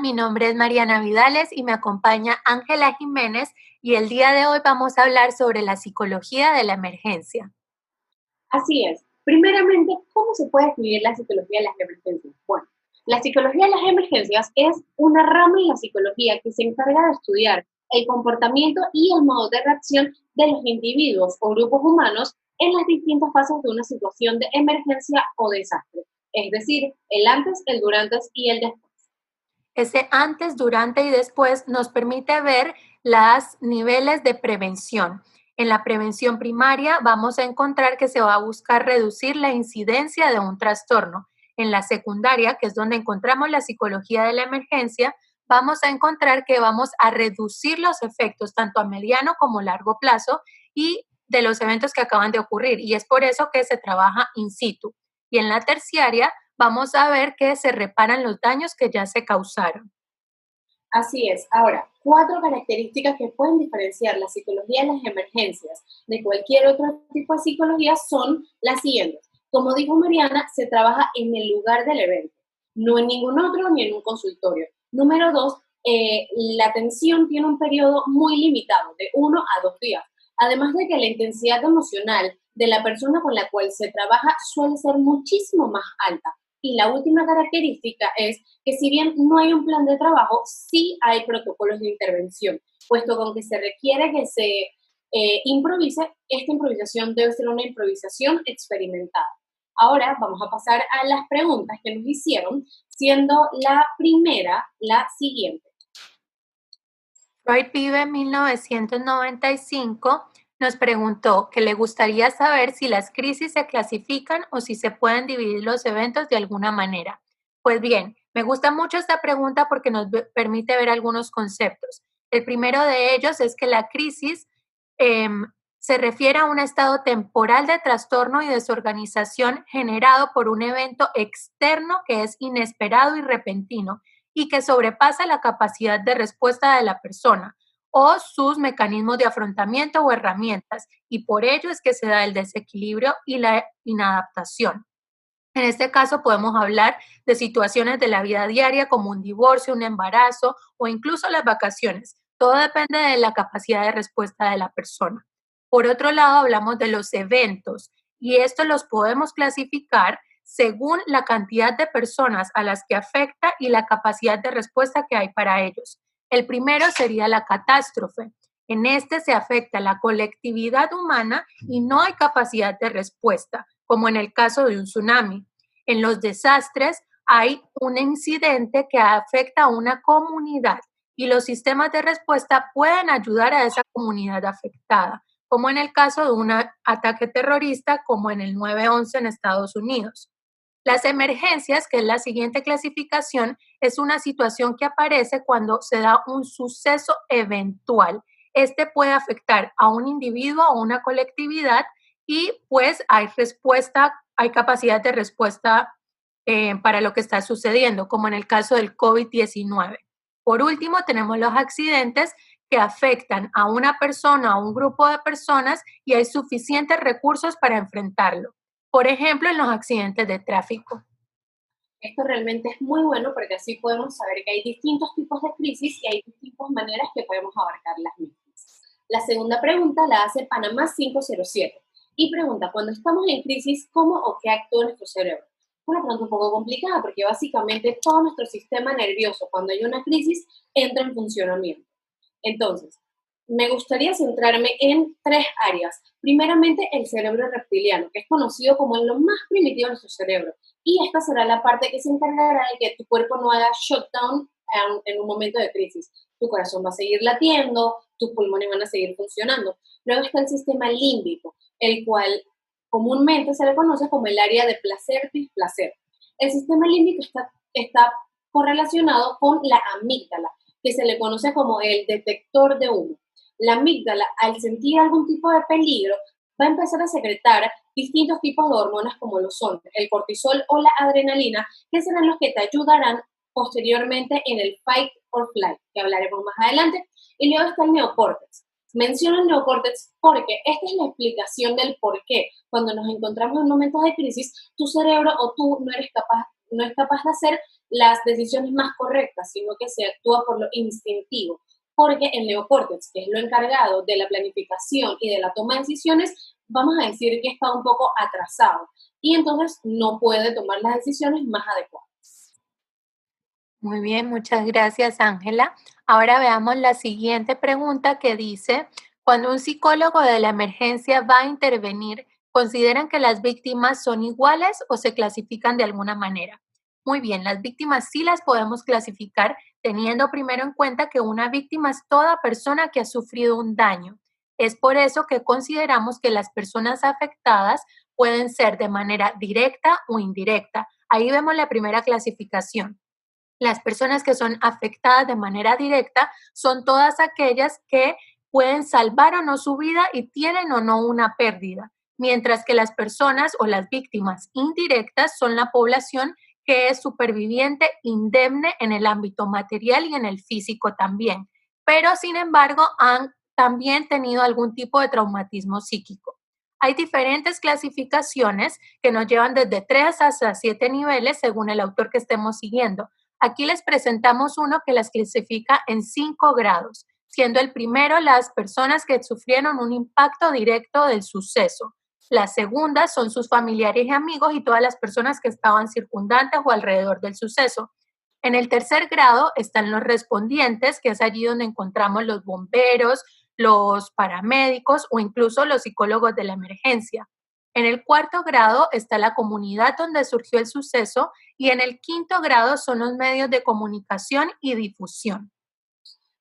Mi nombre es Mariana Vidales y me acompaña Ángela Jiménez y el día de hoy vamos a hablar sobre la psicología de la emergencia. Así es. Primeramente, ¿cómo se puede definir la psicología de las emergencias? Bueno, la psicología de las emergencias es una rama de la psicología que se encarga de estudiar el comportamiento y el modo de reacción de los individuos o grupos humanos en las distintas fases de una situación de emergencia o desastre. Es decir, el antes, el durante y el después. Ese antes, durante y después nos permite ver los niveles de prevención. En la prevención primaria vamos a encontrar que se va a buscar reducir la incidencia de un trastorno. En la secundaria, que es donde encontramos la psicología de la emergencia, vamos a encontrar que vamos a reducir los efectos tanto a mediano como largo plazo y de los eventos que acaban de ocurrir. Y es por eso que se trabaja in situ. Y en la terciaria vamos a ver que se reparan los daños que ya se causaron. Así es. Ahora, cuatro características que pueden diferenciar la psicología de las emergencias de cualquier otro tipo de psicología son las siguientes. Como dijo Mariana, se trabaja en el lugar del evento, no en ningún otro ni en un consultorio. Número dos, la atención tiene un periodo muy limitado, de 1 a 2 días. Además de que la intensidad emocional de la persona con la cual se trabaja suele ser muchísimo más alta. Y la última característica es que si bien no hay un plan de trabajo, sí hay protocolos de intervención, puesto con que se requiere que se improvise, esta improvisación debe ser una improvisación experimentada. Ahora vamos a pasar a las preguntas que nos hicieron, siendo la primera la siguiente. Freud Vive en 1995 nos preguntó que le gustaría saber si las crisis se clasifican o si se pueden dividir los eventos de alguna manera. Pues bien, me gusta mucho esta pregunta porque nos permite ver algunos conceptos. El primero de ellos es que la crisis em, se refiere a un estado temporal de trastorno y desorganización generado por un evento externo que es inesperado y repentino y que sobrepasa la capacidad de respuesta de la persona o sus mecanismos de afrontamiento o herramientas, y por ello es que se da el desequilibrio y la inadaptación. En este caso podemos hablar de situaciones de la vida diaria como un divorcio, un embarazo o incluso las vacaciones. Todo depende de la capacidad de respuesta de la persona. Por otro lado, hablamos de los eventos y estos los podemos clasificar según la cantidad de personas a las que afecta y la capacidad de respuesta que hay para ellos. El primero sería la catástrofe. En este se afecta la colectividad humana y no hay capacidad de respuesta, como en el caso de un tsunami. En los desastres hay un incidente que afecta a una comunidad y los sistemas de respuesta pueden ayudar a esa comunidad afectada, como en el caso de un ataque terrorista como en el 9/11 en Estados Unidos. Las emergencias, que es la siguiente clasificación, es una situación que aparece cuando se da un suceso eventual. Este puede afectar a un individuo o una colectividad y pues hay respuesta, hay capacidad de respuesta para lo que está sucediendo, como en el caso del COVID-19. Por último, tenemos los accidentes que afectan a una persona o un grupo de personas y hay suficientes recursos para enfrentarlo. Por ejemplo, en los accidentes de tráfico. Esto realmente es muy bueno porque así podemos saber que hay distintos tipos de crisis y hay distintas maneras que podemos abarcar las mismas. La segunda pregunta la hace Panamá 507 y pregunta, cuando estamos en crisis, ¿cómo o qué actúa nuestro cerebro? Una pregunta un poco complicada porque básicamente todo nuestro sistema nervioso cuando hay una crisis entra en funcionamiento. Entonces, me gustaría centrarme en tres áreas. Primeramente, el cerebro reptiliano, que es conocido como lo más primitivo de nuestro cerebro. Y esta será la parte que se encargará de que tu cuerpo no haga shutdown en un momento de crisis. Tu corazón va a seguir latiendo, tus pulmones van a seguir funcionando. Luego está el sistema límbico, el cual comúnmente se le conoce como el área de placer-displacer. El sistema límbico está correlacionado con la amígdala, que se le conoce como el detector de humo. La amígdala, al sentir algún tipo de peligro, va a empezar a secretar distintos tipos de hormonas como lo son el cortisol o la adrenalina, que serán los que te ayudarán posteriormente en el fight or flight, que hablaremos más adelante. Y luego está el neocórtex. Menciono el neocórtex porque esta es la explicación del por qué cuando nos encontramos en momentos de crisis, tu cerebro o tú no es capaz de hacer las decisiones más correctas, sino que se actúa por lo instintivo, porque el neocórtex, que es lo encargado de la planificación y de la toma de decisiones, vamos a decir que está un poco atrasado y entonces no puede tomar las decisiones más adecuadas. Muy bien, muchas gracias, Ángela. Ahora veamos la siguiente pregunta que dice, cuando un psicólogo de la emergencia va a intervenir, ¿consideran que las víctimas son iguales o se clasifican de alguna manera? Muy bien, las víctimas sí las podemos clasificar teniendo primero en cuenta que una víctima es toda persona que ha sufrido un daño. Es por eso que consideramos que las personas afectadas pueden ser de manera directa o indirecta. Ahí vemos la primera clasificación. Las personas que son afectadas de manera directa son todas aquellas que pueden salvar o no su vida y tienen o no una pérdida, mientras que las personas o las víctimas indirectas son la población que es superviviente indemne en el ámbito material y en el físico también, pero sin embargo han también tenido algún tipo de traumatismo psíquico. Hay diferentes clasificaciones que nos llevan desde 3 hasta 7 niveles según el autor que estemos siguiendo. Aquí les presentamos uno que las clasifica en 5 grados, siendo el primero las personas que sufrieron un impacto directo del suceso. La segunda son sus familiares y amigos y todas las personas que estaban circundantes o alrededor del suceso. En el tercer grado están los respondientes, que es allí donde encontramos los bomberos, los paramédicos o incluso los psicólogos de la emergencia. En el cuarto grado está la comunidad donde surgió el suceso y en el quinto grado son los medios de comunicación y difusión.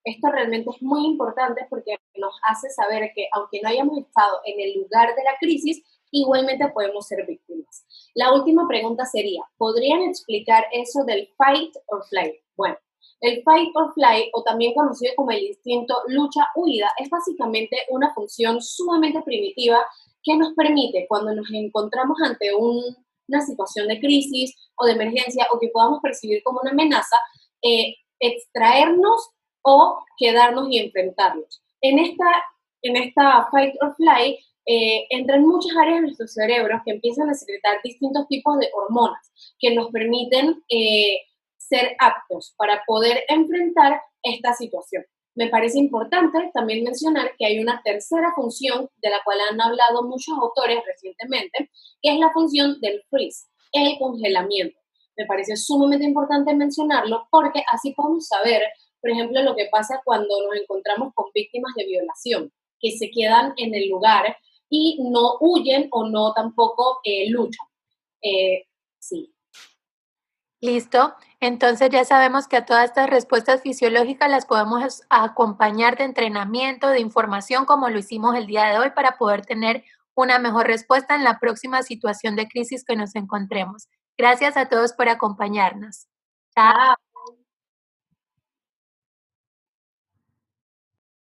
Esto realmente es muy importante porque nos hace saber que aunque no hayamos estado en el lugar de la crisis, igualmente podemos ser víctimas. La última pregunta sería, ¿podrían explicar eso del fight or flight? Bueno, el fight or flight, o también conocido como el instinto lucha-huida, es básicamente una función sumamente primitiva que nos permite, cuando nos encontramos ante una situación de crisis o de emergencia o que podamos percibir como una amenaza, extraernos o quedarnos y enfrentarlos. En esta fight or flight entran muchas áreas de nuestro cerebro que empiezan a secretar distintos tipos de hormonas que nos permiten ser aptos para poder enfrentar esta situación. Me parece importante también mencionar que hay una tercera función de la cual han hablado muchos autores recientemente, que es la función del freeze, el congelamiento. Me parece sumamente importante mencionarlo porque así podemos saber, por ejemplo, lo que pasa cuando nos encontramos con víctimas de violación, que se quedan en el lugar y no huyen o no tampoco luchan. Sí. Listo. Entonces ya sabemos que a todas estas respuestas fisiológicas las podemos acompañar de entrenamiento, de información, como lo hicimos el día de hoy, para poder tener una mejor respuesta en la próxima situación de crisis que nos encontremos. Gracias a todos por acompañarnos. Chao. Chao.